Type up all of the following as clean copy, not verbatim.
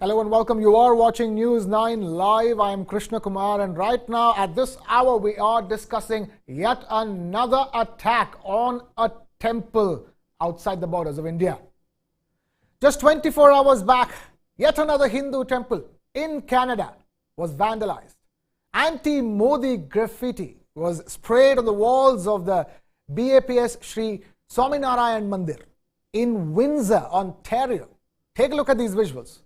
Hello and welcome. You are watching News 9 Live. I am Krishna Kumar, and right now at this hour we are discussing yet another attack on a temple outside the borders of India. Just 24 hours back, yet another Hindu temple in Canada was vandalized. Anti-Modi graffiti was sprayed on the walls of the BAPS Shri Swaminarayan Mandir in Windsor, Ontario. Take a look at these visuals.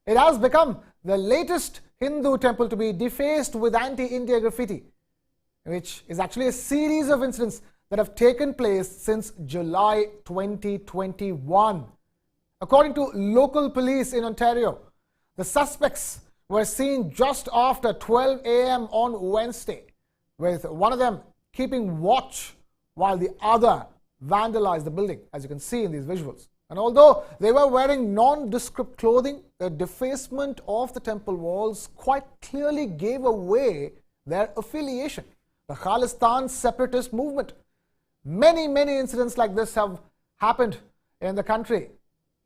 It has become the latest Hindu temple to be defaced with anti-India graffiti, which is actually a series of incidents that have taken place since July 2021. According to local police in Ontario, the suspects were seen just after 12 a.m. on Wednesday, with one of them keeping watch while the other vandalized the building, as you can see in these visuals. And although they were wearing nondescript clothing, the defacement of the temple walls quite clearly gave away their affiliation, the Khalistan separatist movement. Many incidents like this have happened in the country,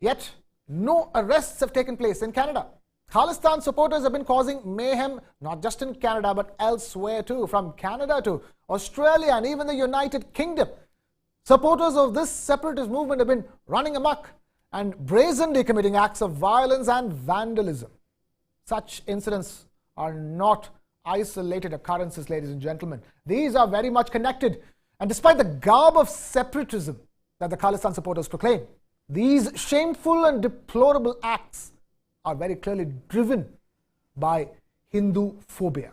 yet no arrests have taken place in Canada. Khalistan supporters have been causing mayhem not just in Canada but elsewhere too, from Canada to Australia and even the United Kingdom. Supporters of this separatist movement have been running amok and brazenly committing acts of violence and vandalism. Such incidents are not isolated occurrences, ladies and gentlemen. These are very much connected. And despite the garb of separatism that the Khalistan supporters proclaim, these shameful and deplorable acts are very clearly driven by Hinduphobia.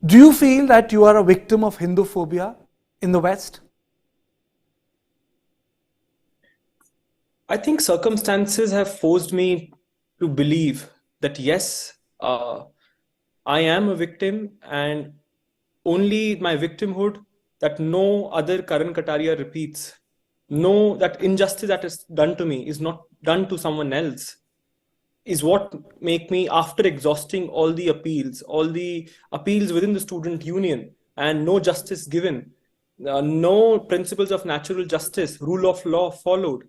Do you feel that you are a victim of Hinduphobia in the West? I think circumstances have forced me to believe that yes, I am a victim, and only my victimhood that no other Karan Kataria repeats. No, that injustice that is done to me is not done to someone else, is what make me, after exhausting all the appeals within the student union and no justice given, no principles of natural justice, rule of law followed.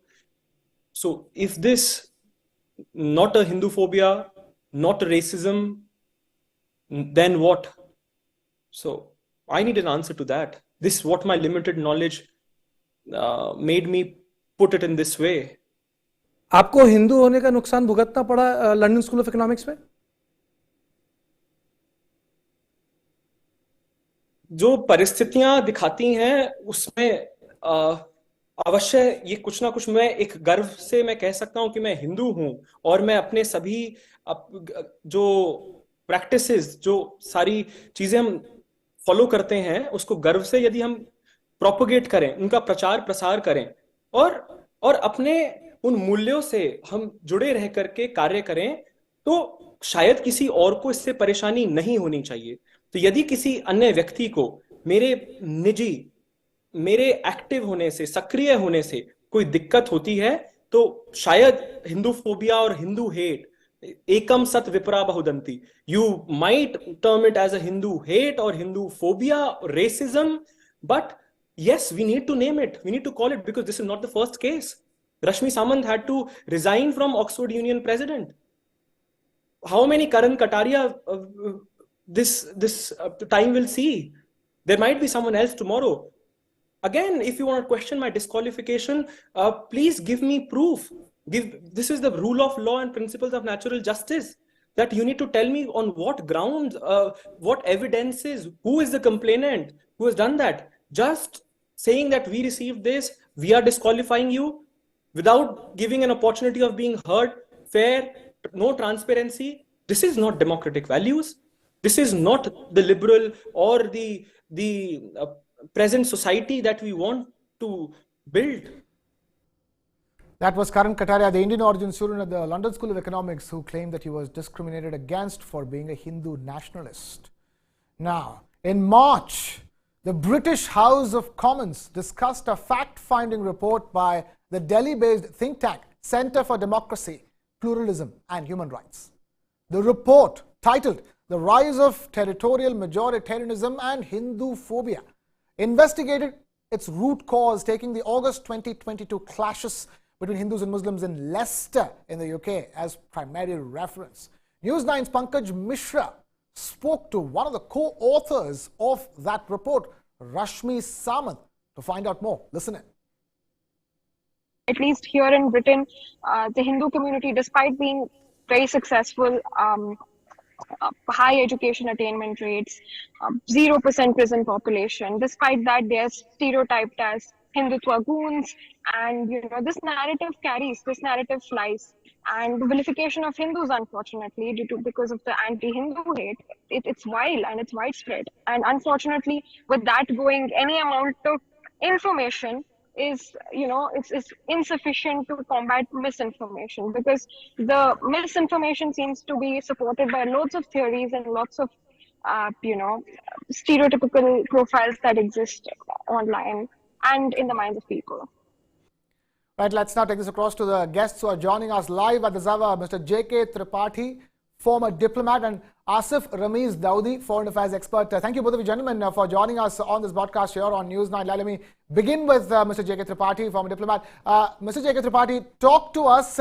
So if this, not a Hinduphobia, not a racism, then what? So I need an answer to that. This is what my limited knowledge made me put it in this way. आपको हिंदू होने का नुकसान भुगतना पड़ा London school of economics में? जो परिस्थितियां दिखाती हैं उसमें अवश्य ये कुछ ना कुछ, मैं एक गर्व से मैं कह सकता हूं कि मैं हिंदू हूं, और मैं अपने सभी जो प्रैक्टिसेस, जो सारी चीजें हम फॉलो करते हैं, उसको गर्व से यदि हम प्रोपोगेट करें, उनका प्रचार प्रसार करें, और अपने उन मूल्यों से हम जुड़े रह करके कार्य करें, तो शायद किसी और को इससे परेशानी नहीं होनी चाहिए. तो यदि किसी अन्य व्यक्ति को मेरे एक्टिव होने से, सक्रिय होने से कोई दिक्कत होती है, तो शायद हिंदूफोबिया और हिंदू हेट, एकम सत विपरा बहुदंती, you might term it as a Hindu hate or Hinduphobia, racism, but yes, we need to name it, we need to call it, because this is not the first case. Rashmi Samant had to resign from Oxford Union president. How many Karan Kataria this time will see? There might be someone else tomorrow. Again, if you want to question my disqualification, please give me proof. This is the rule of law and principles of natural justice, that you need to tell me on what grounds, what evidences, who is the complainant, who has done that. Just saying that we received this, we are disqualifying you, without giving an opportunity of being heard, fair, no transparency. This is not democratic values. This is not the liberal or the present society that we want to build. That was Karan Kataria, the Indian origin student at the London School of Economics, who claimed that he was discriminated against for being a Hindu nationalist. Now, in March, the British House of Commons discussed a fact-finding report by the Delhi-based think tank Centre for Democracy, Pluralism and Human Rights. The report, titled The Rise of Territorial Majoritarianism and Hinduphobia, investigated its root cause, taking the August 2022 clashes between Hindus and Muslims in Leicester in the UK as primary reference. News 9's Pankaj Mishra spoke to one of the co-authors of that report, Rashmi Samant, to find out more. Listen in. At least here in Britain, the Hindu community, despite being very successful, high education attainment rates, 0% prison population, despite that, they are stereotyped as Hindutva goons, and this narrative flies. And the vilification of Hindus, unfortunately, because of the anti-Hindu hate, it's wild and it's widespread. And unfortunately, with that going, any amount of information is it's insufficient to combat misinformation, because the misinformation seems to be supported by lots of theories and lots of stereotypical profiles that exist online and in the minds of people. Right, let's now take this across to the guests who are joining us live at this hour. Mr. J.K. Tripathi, former diplomat, and Asif Ramiz Daudi, foreign affairs expert. Thank you both of you gentlemen for joining us on this broadcast here on News 9. Let me begin with Mr. J.K. Tripathi, former diplomat. Mr. J.K. Tripathi, talk to us.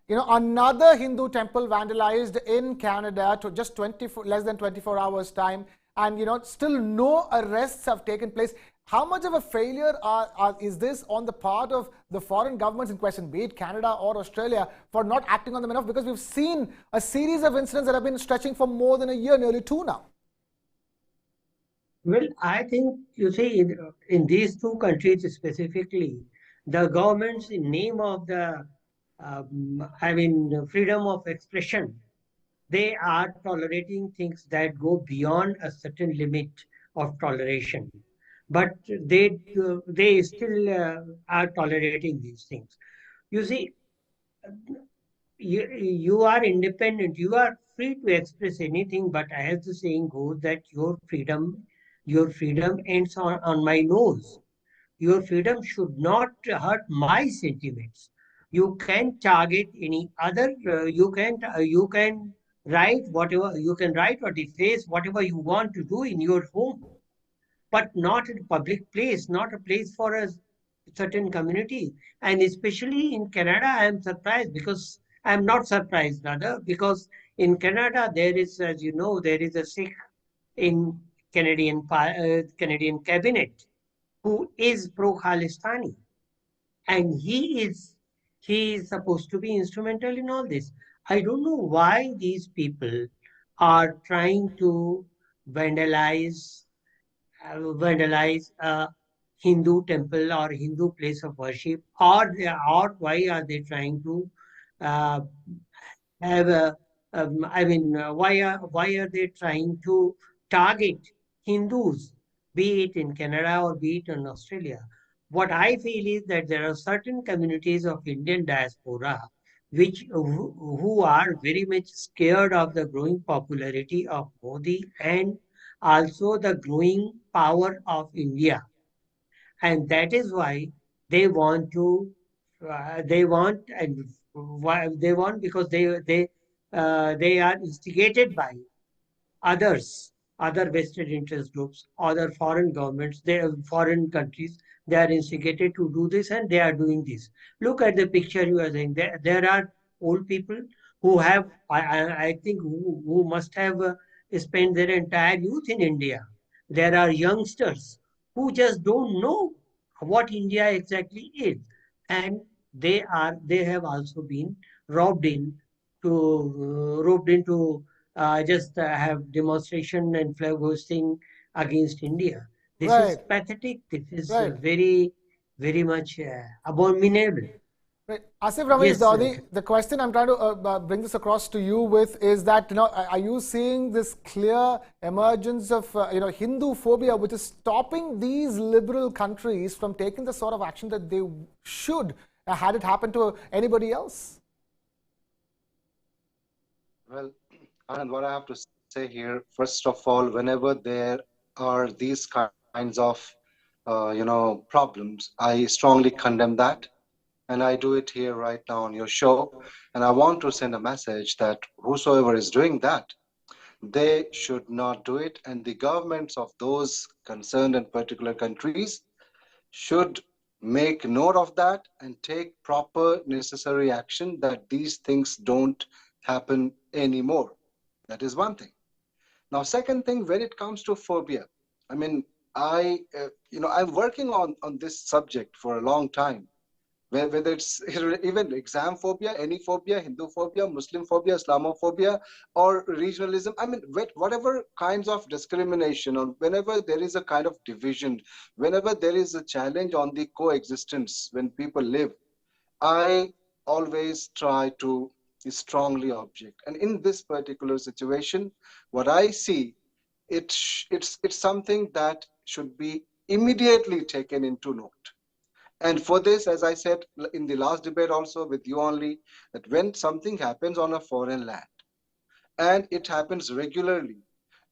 Another Hindu temple vandalized in Canada to just less than 24 hours time, and still no arrests have taken place. How much of a failure is this on the part of the foreign governments in question, be it Canada or Australia, for not acting on them enough? Because we've seen a series of incidents that have been stretching for more than a year, nearly 2 now. Well, I think, you see, in these 2 countries specifically, the governments, in name of the, freedom of expression, they are tolerating things that go beyond a certain limit of toleration. But they still are tolerating these things. You see, you are independent. You are free to express anything. But as the saying goes, that your freedom ends on my nose. Your freedom should not hurt my sentiments. You can target any other. You can write whatever you can write or deface whatever you want to do in your home, but not in a public place, not a place for a certain community. And especially in Canada, I am surprised, because I am not surprised, rather, because in Canada, there is, as you know, there is a Sikh in Canadian cabinet who is pro-Khalistani. And he is supposed to be instrumental in all this. I don't know why these people are trying to vandalize a Hindu temple or Hindu place of worship, or why are they trying to why are they trying to target Hindus, be it in Canada or be it in Australia? What I feel is that there are certain communities of Indian diaspora who are very much scared of the growing popularity of Modi and also the growing power of India. And that is why they want because they are instigated by other vested interest groups, other foreign governments, foreign countries. They are instigated to do this, and they are doing this. Look at the picture you are saying. There are old people who have, I think, who must have spent their entire youth in India. There are youngsters who just don't know what India exactly is, and they have also been roped into just have demonstration and flag hosting against India. This is pathetic. This is very, very much abominable. Right. Asif Ramiz Daudi, the question I'm trying to bring this across to you with is that, are you seeing this clear emergence of, Hinduphobia, which is stopping these liberal countries from taking the sort of action that they should, had it happened to anybody else? Well, Anand, what I have to say here, first of all, whenever there are these kinds of, problems, I strongly condemn that. And I do it here right now on your show. And I want to send a message that whosoever is doing that, they should not do it. And the governments of those concerned in particular countries should make note of that and take proper necessary action that these things don't happen anymore. That is one thing. Now, second thing, when it comes to phobia, I mean, I'm working on this subject for a long time. Whether it's even exam phobia, any phobia, Hindu phobia, Muslim phobia, Islamophobia, or regionalism. I mean, whatever kinds of discrimination, or whenever there is a kind of division, whenever there is a challenge on the coexistence when people live, I always try to strongly object. And in this particular situation, what I see, it's something that should be immediately taken into note. And for this, as I said in the last debate also with you only, that when something happens on a foreign land and it happens regularly,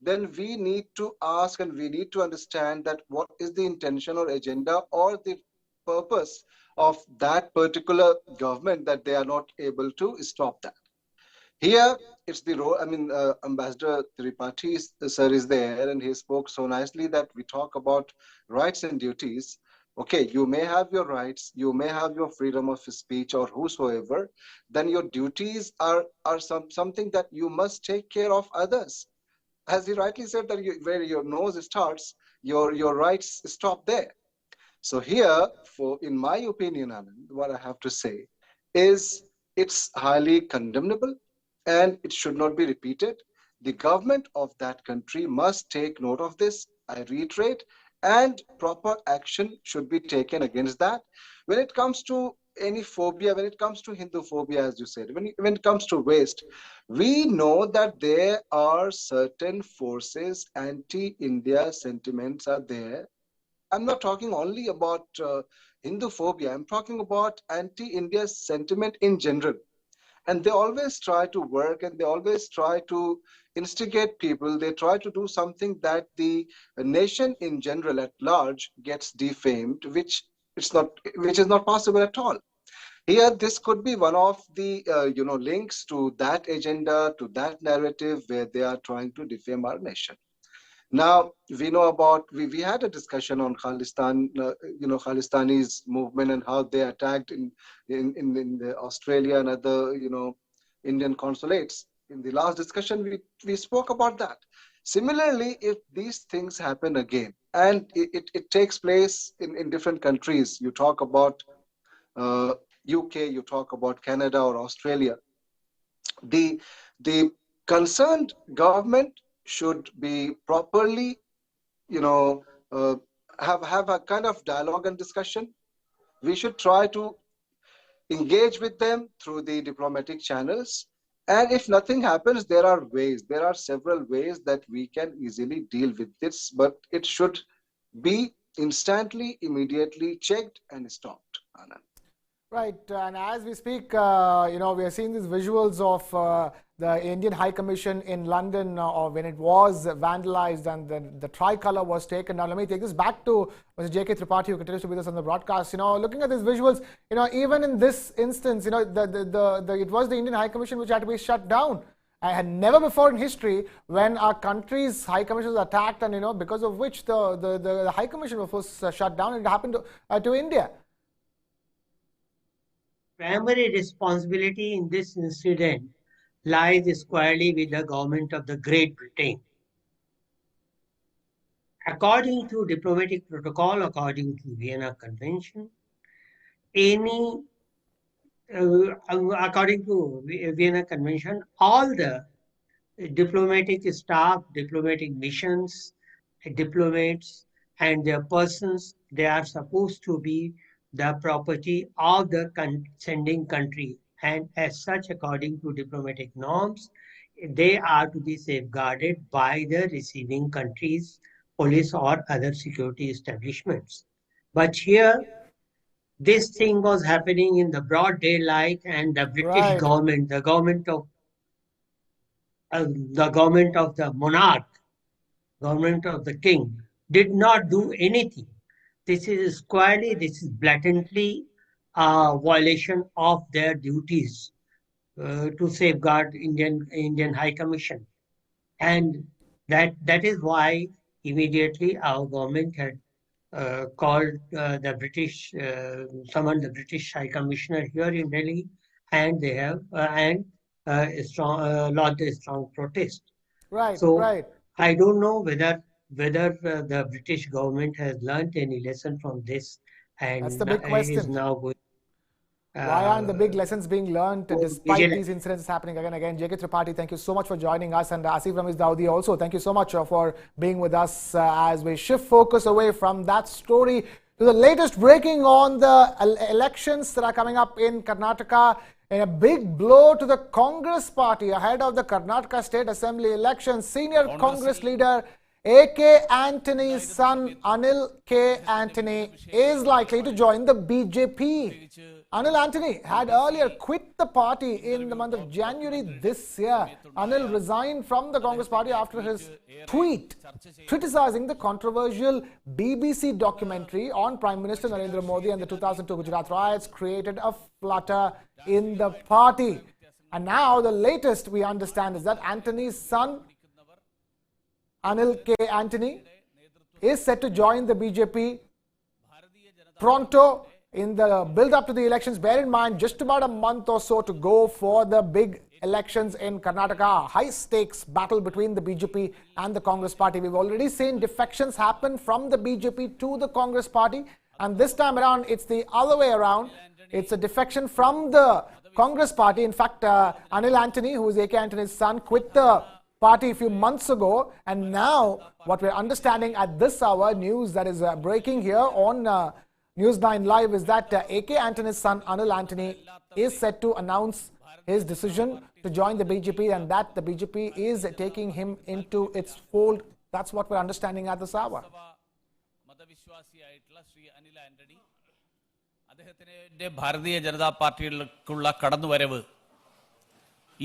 then we need to ask and we need to understand that what is the intention or agenda or the purpose of that particular government, that they are not able to stop that. Here, it's the role. I mean, Ambassador Tripathi sir is there, and he spoke so nicely that we talk about rights and duties. Okay, you may have your rights, you may have your freedom of speech or whosoever. Then your duties are something that you must take care of others. As he rightly said, that where your nose starts, your rights stop there. So here, in my opinion, Anand, what I have to say is it's highly condemnable and it should not be repeated. The government of that country must take note of this, I reiterate, and proper action should be taken against that. When it comes to any phobia, when it comes to Hindu phobia, as you said, when it comes to waste, we know that there are certain forces, anti-India sentiments are there. I'm not talking only about Hindu phobia. I'm talking about anti-India sentiment in general. And they always try to work and they always try to instigate people. They try to do something that the nation in general at large gets defamed, which is not possible at all. Here, this could be one of the links to that agenda, to that narrative where they are trying to defame our nation. Now we know about we had a discussion on Khalistan, Khalistani's movement and how they attacked in the Australia and other Indian consulates. In the last discussion, we spoke about that. Similarly, if these things happen again and it takes place in different countries, you talk about UK, you talk about Canada or Australia, the the concerned government should be properly, you know, uh, have a kind of dialogue and discussion. We should try to engage with them through the diplomatic channels. And if nothing happens, there are several ways that we can easily deal with this, but it should be instantly, immediately checked and stopped, Anand. Right, and as we speak, we are seeing these visuals of the Indian High Commission in London, or when it was vandalized and the tricolour was taken down. Let me take this back to Mr. J.K. Tripathi, who continues to be with us on the broadcast. Looking at these visuals, even in this instance, it was the Indian High Commission which had to be shut down. I had never before in history when our country's High Commission was attacked, and because of which the High Commission was shut down. It happened to India. Primary responsibility in this incident lies squarely with the government of the Great Britain. According to diplomatic protocol, according to Vienna Convention, according to Vienna Convention, all the diplomatic staff, diplomatic missions, diplomats, and their persons, they are supposed to be the property of the sending country. And as such, according to diplomatic norms, they are to be safeguarded by the receiving country's police or other security establishments. But here, this thing was happening in the broad daylight, and the British government, the government of the monarch, government of the king, did not do anything. This is blatantly a violation of their duties to safeguard Indian High Commission, and that is why immediately our government had called the British, summoned the British High Commissioner here in Delhi, and they have lodged a strong protest. Right, So right. I don't know whether the British government has learned any lesson from this That's the and big is question. now going Why aren't the big uh, lessons being learned more despite vigilant. these incidents happening again and again? J.K. Tripathi, thank you so much for joining us, and Asif Ramesh Daudi also, thank you so much for being with us as we shift focus away from that story to the latest breaking on the elections that are coming up in Karnataka. In a big blow to the Congress party ahead of the Karnataka State Assembly election, senior Congress leader A.K. Antony's son Anil K. Antony is likely to join the BJP. Anil Antony had earlier quit the party in the month of January this year. Anil resigned from the Congress party after his tweet criticizing the controversial BBC documentary on Prime Minister Narendra Modi and the 2002 Gujarat riots created a flutter in the party. And now the latest we understand is that Antony's son Anil K. Antony is set to join the BJP pronto in the build-up to the elections. Bear in mind, just about a month or so to go for the big elections in Karnataka. A high-stakes battle between the BJP and the Congress party. We've already seen defections happen from the BJP to the Congress party. And this time around, it's the other way around. It's a defection from the Congress party. In fact, Anil Antony, who is A.K. Antony's son, quit the party a few months ago, and now what we're understanding at this hour, news that is breaking here on News 9 Live, is that A.K. Antony's son Anil Antony is set to announce his decision to join the BJP, and that the BJP is taking him into its fold. That's what we're understanding at this hour. Bharatiya Janata പാർട്ടിയിലേക്കുള്ള കടന്നുവരവ്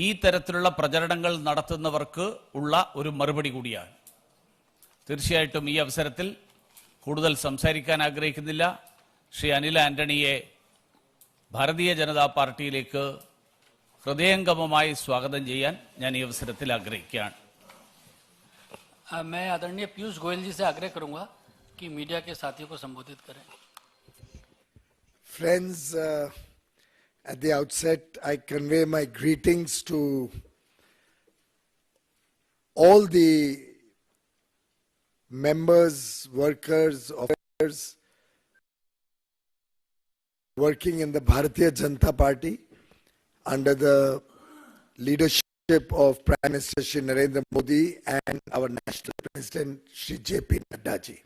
ഈ തരത്തിലുള്ള പ്രചരണങ്ങൾ നടത്തുന്നവർക്ക് ഉള്ള ഒരു മറുപടി കൂടിയാണ്. തീർച്ചയായിട്ടും ഈ അവസരത്തിൽ കൂടുതൽ സംസാരിക്കാൻ ആഗ്രഹിക്കുന്നില്ല. ശ്രീ അനിൽ ആന്റണിയെ ഭാരതീയ ജനതാ പാർട്ടിയിലേക്ക് ഹൃദയംഗമമായി സ്വാഗതം ചെയ്യാൻ ഞാൻ ഈ അവസരത്തിൽ ആഗ്രഹിക്കുകയാണ്. मैं आदरणीय पीयूष गोयल जी से आग्रह करूंगा कि मीडिया के साथियों को संबोधित करें. Friends, at the outset, I convey my greetings to all the members, workers, officers working in the Bharatiya Janata Party under the leadership of Prime Minister Shri Narendra Modi and our National President Shri J.P. Nadda ji.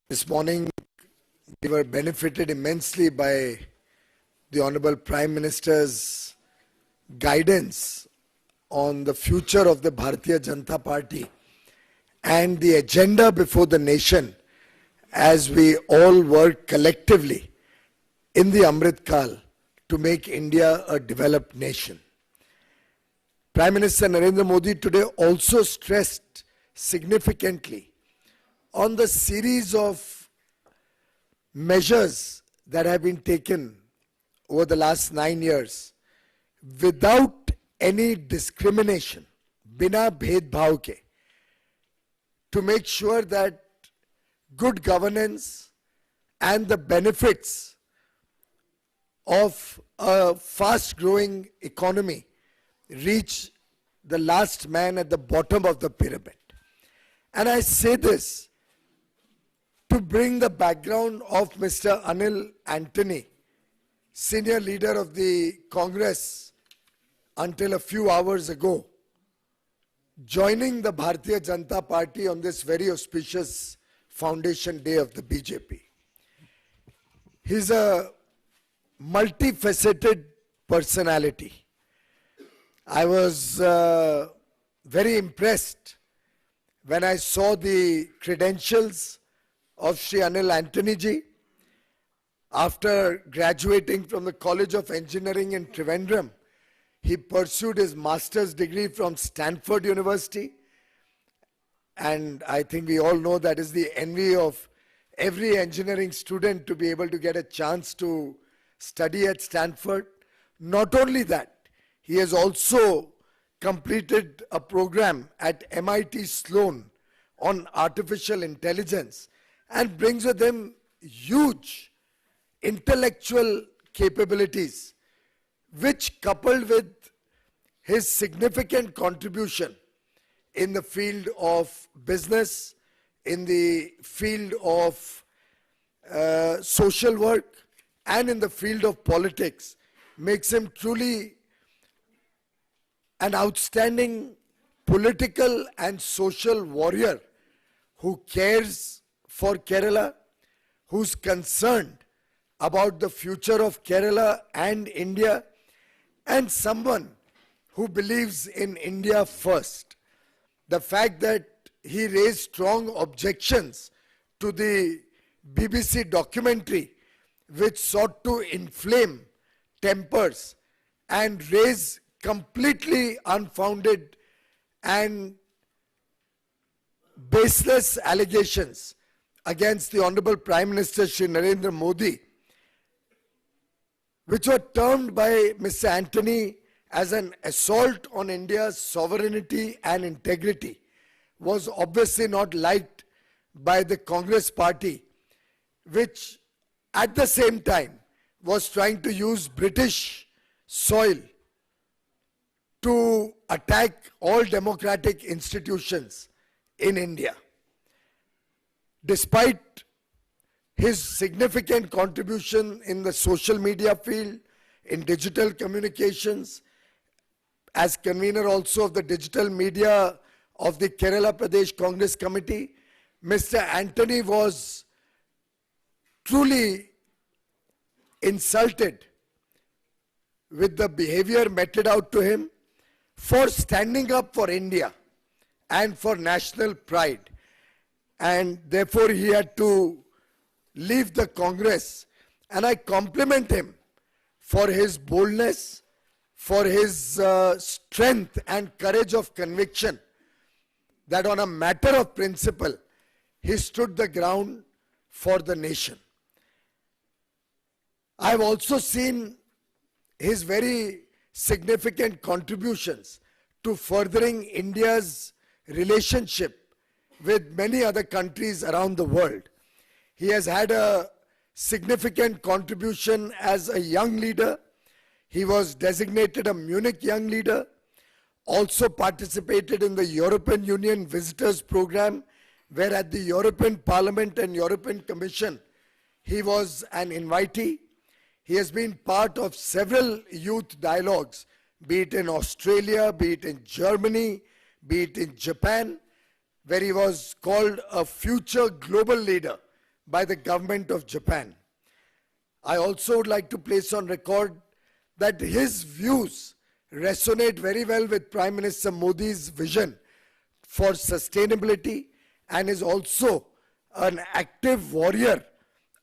This morning, we were benefited immensely by the Honorable Prime Minister's guidance on the future of the Bharatiya Janata Party and the agenda before the nation as we all work collectively in the Amrit Kal to make India a developed nation. Prime Minister Narendra Modi today also stressed significantly on the series of measures that have been taken over the last 9 years without any discrimination, bina bhed-bhav ke, to make sure that good governance and the benefits of a fast-growing economy reach the last man at the bottom of the pyramid. And I say this to bring the background of Mr. Anil Antony, senior leader of the Congress until a few hours ago, joining the Bharatiya Janata Party on this very auspicious foundation day of the BJP. He's a multifaceted personality. I was very impressed when I saw the credentials of Shri Anil Antony ji. After graduating from the College of Engineering in Trivandrum, he pursued his master's degree from Stanford University. And I think we all know that is the envy of every engineering student to be able to get a chance to study at Stanford. Not only that, he has also completed a program at MIT Sloan on artificial intelligence and brings with him huge intellectual capabilities, which, coupled with his significant contribution in the field of business, in the field of social work, and in the field of politics, makes him truly an outstanding political and social warrior who cares for Kerala, who's concerned about the future of Kerala and India, and someone who believes in India first. The fact that he raised strong objections to the BBC documentary which sought to inflame tempers and raise completely unfounded and baseless allegations against the Honorable Prime Minister Shri Narendra Modi, which were termed by Mr. Antony as an assault on India's sovereignty and integrity, was obviously not liked by the Congress party, which at the same time was trying to use British soil to attack all democratic institutions in India. Despite his significant contribution in the social media field, in digital communications, as convener also of the digital media of the Kerala Pradesh Congress Committee, Mr. Antony was truly insulted with the behavior meted out to him for standing up for India and for national pride. And therefore he had to leave the Congress. And I compliment him for his boldness, for his strength and courage of conviction, that on a matter of principle, he stood the ground for the nation. I've also seen his very significant contributions to furthering India's relationship with many other countries around the world. He has had a significant contribution as a young leader. He was designated a Munich Young Leader, also participated in the European Union Visitors Program, where at the European Parliament and European Commission, he was an invitee. He has been part of several youth dialogues, be it in Australia, be it in Germany, be it in Japan, where he was called a future global leader by the government of Japan. I also would like to place on record that his views resonate very well with Prime Minister Modi's vision for sustainability, and is also an active warrior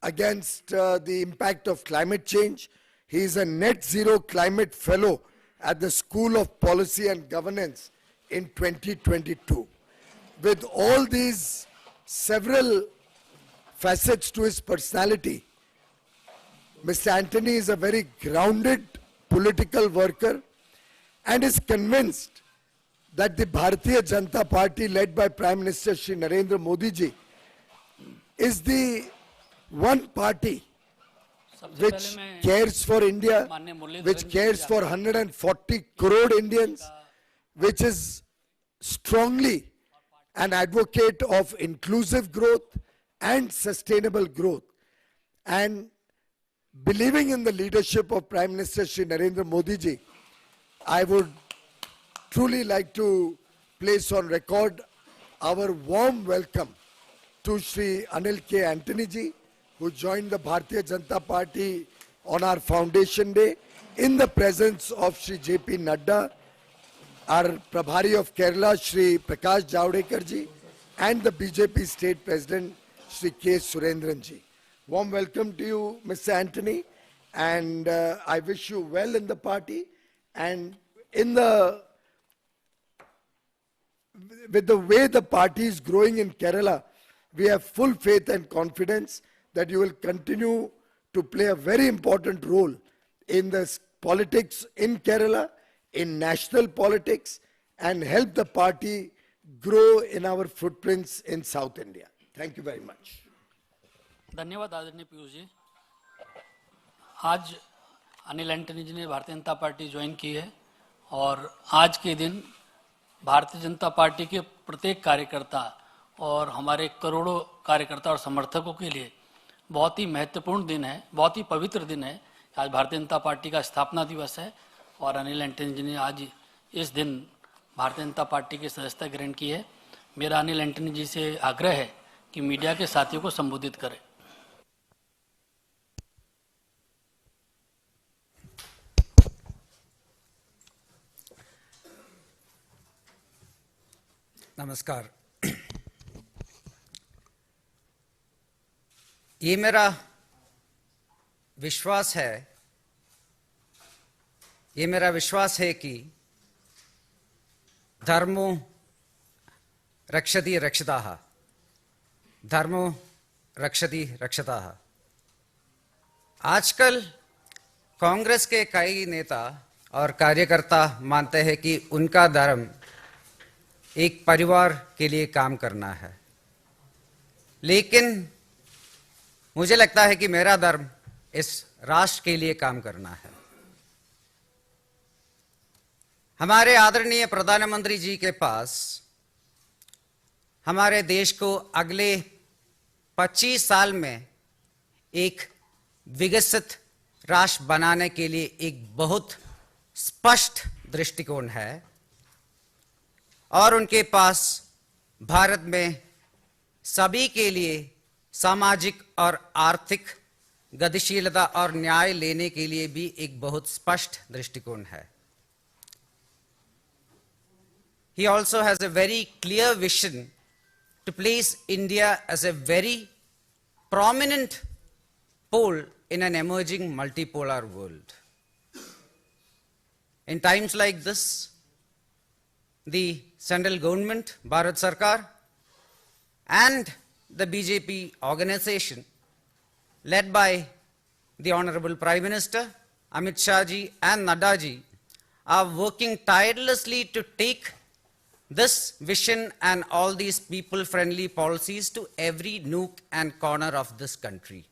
against the impact of climate change. He is a net zero climate fellow at the School of Policy and Governance in 2022. With all these several facets to his personality, Mr. Antony is a very grounded political worker and is convinced that the Bharatiya Janata Party, led by Prime Minister Shri Narendra Modi ji, is the one party which cares for India, which cares for 140 crore Indians, which is strongly an advocate of inclusive growth and sustainable growth. And believing in the leadership of Prime Minister Shri Narendra Modi ji, I would truly like to place on record our warm welcome to Shri Anil K. Antony ji, who joined the Bharatiya Janata Party on our foundation day in the presence of Shri J.P. Nadda, our Prabhari of Kerala, Shri Prakash Javadekar ji, and the BJP State President, Shri K. Surendran ji. Warm welcome to you, Mr. Antony, and I wish you well in the party, and with the way the party is growing in Kerala, we have full faith and confidence that you will continue to play a very important role in the politics in Kerala, in national politics, and help the party grow in our footprints in South India. Thank you very much. धन्यवाद आदरणीय पीयूष जी। आज Anil Antony जी ने Bharatiya Janata party join की है और आज के दिन भारतीय जनता पार्टी के प्रत्येक कार्यकर्ता और हमारे करोड़ों कार्यकर्ता और समर्थकों के लिए बहुत ही महत्वपूर्ण दिन है, बहुत ही पवित्र दिन है। आज भारतीय जनता पार्टी का स्थापना दिवस है और अनिल एंटनी जी ने आज इस दिन भारतीय जनता पार्टी की सदस्यता ग्रहण की है। मेरा अनिल एंटनी जी से आग्रह है कि मीडिया के साथियों को संबोधित करें। नमस्कार। ये मेरा विश्वास है कि धर्मो रक्षति रक्षिताः, धर्मो रक्षति रक्षताः। आजकल कांग्रेस के कई नेता और कार्यकर्ता मानते हैं कि उनका धर्म एक परिवार के लिए काम करना है, लेकिन मुझे लगता है कि मेरा धर्म इस राष्ट्र के लिए काम करना है। हमारे आदरणीय प्रधानमंत्री जी के पास हमारे देश को अगले 25 साल में एक विकसित राष्ट्र बनाने के लिए एक बहुत स्पष्ट दृष्टिकोण है और उनके पास भारत में सभी के लिए सामाजिक और आर्थिक गतिशीलता और न्याय लेने के लिए भी एक बहुत स्पष्ट दृष्टिकोण है। He also has a very clear vision to place India as a very prominent pole in an emerging multipolar world. In times like this, the central government, Bharat Sarkar, and the BJP organization, led by the Honorable Prime Minister, Amit Shah ji and Nadda ji, are working tirelessly to take this vision and all these people-friendly policies to every nook and corner of this country.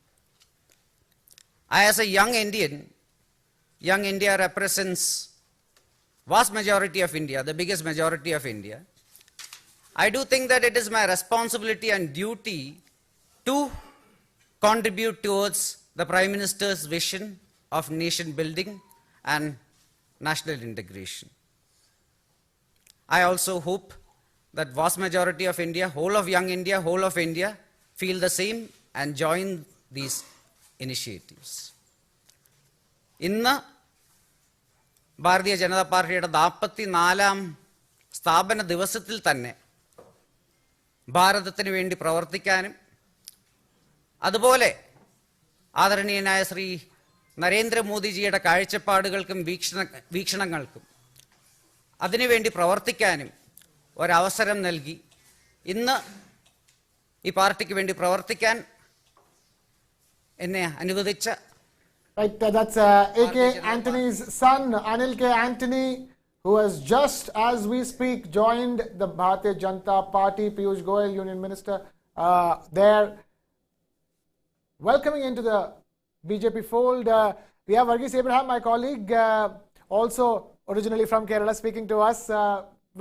I, as a young Indian, young India represents vast majority of India, the biggest majority of India. I do think that it is my responsibility and duty to contribute towards the Prime Minister's vision of nation building and national integration. I also hope that vast majority of India, whole of young India, whole of India, feel the same and join these initiatives. ഇന്ന് ഭാരതീയ ജനതാ പാർട്ടിയുടെ 44ാം സ്ഥാപന ദിവസത്തിൽ തന്നെ ഭാരതത്തിന് വേണ്ടി പ്രവർത്തിക്കാനും അതുപോലെ ആദരണീയനായ ശ്രീ നരേന്ദ്രമോദിജിയുടെ കാഴ്ചപ്പാടുകൾക്കും വീക്ഷണങ്ങൾക്കും അതിനുവേണ്ടി പ്രവർത്തിക്കാനും ഒരവസരം നൽകി ഇന്ന് ഈ പാർട്ടിക്ക് വേണ്ടി പ്രവർത്തിക്കാൻ എന്നെ അനുവദിച്ച Right, that's A.K. Antony's son, Anil K. Antony, who has just as we speak joined the Bharatiya Janata Party. Piyush Goyal, Union Minister, there welcoming into the BJP fold. We have Varghese Abraham, my colleague, also originally from Kerala, speaking to us.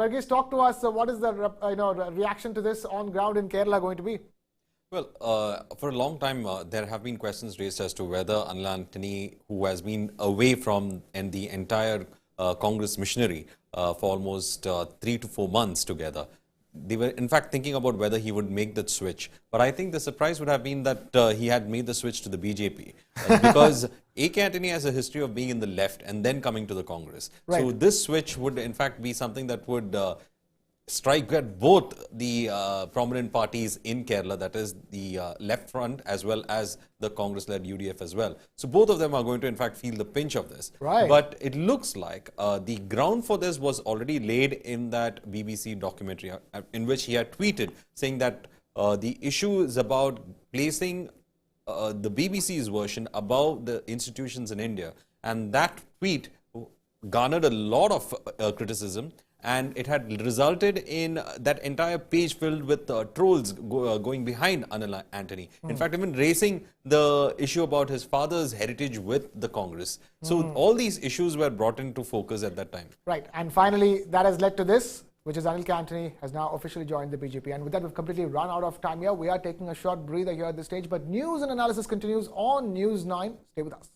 Varghese, talk to us. What is the reaction to this on ground in Kerala going to be? Well, for a long time, there have been questions raised as to whether Anil Antony, who has been away from the entire Congress machinery for almost 3 to 4 months together, they were in fact thinking about whether he would make that switch. But I think the surprise would have been that he had made the switch to the BJP because A.K. Antony has a history of being in the left and then coming to the Congress. Right. So this switch would in fact be something that would strike at both the prominent parties in Kerala, that is the left front as well as the Congress-led UDF as well. So both of them are going to in fact feel the pinch of this. Right. But it looks like the ground for this was already laid in that BBC documentary in which he had tweeted saying that the issue is about placing the BBC's version above the institutions in India, and that tweet garnered a lot of criticism and it had resulted in that entire page filled with trolls going behind Anil Antony. In fact, even raising the issue about his father's heritage with the Congress. So all these issues were brought into focus at that time. Right. And finally, that has led to this, which is Anil Antony has now officially joined the BJP. And with that, we've completely run out of time here. We are taking a short breather here at this stage. But news and analysis continues on News 9. Stay with us.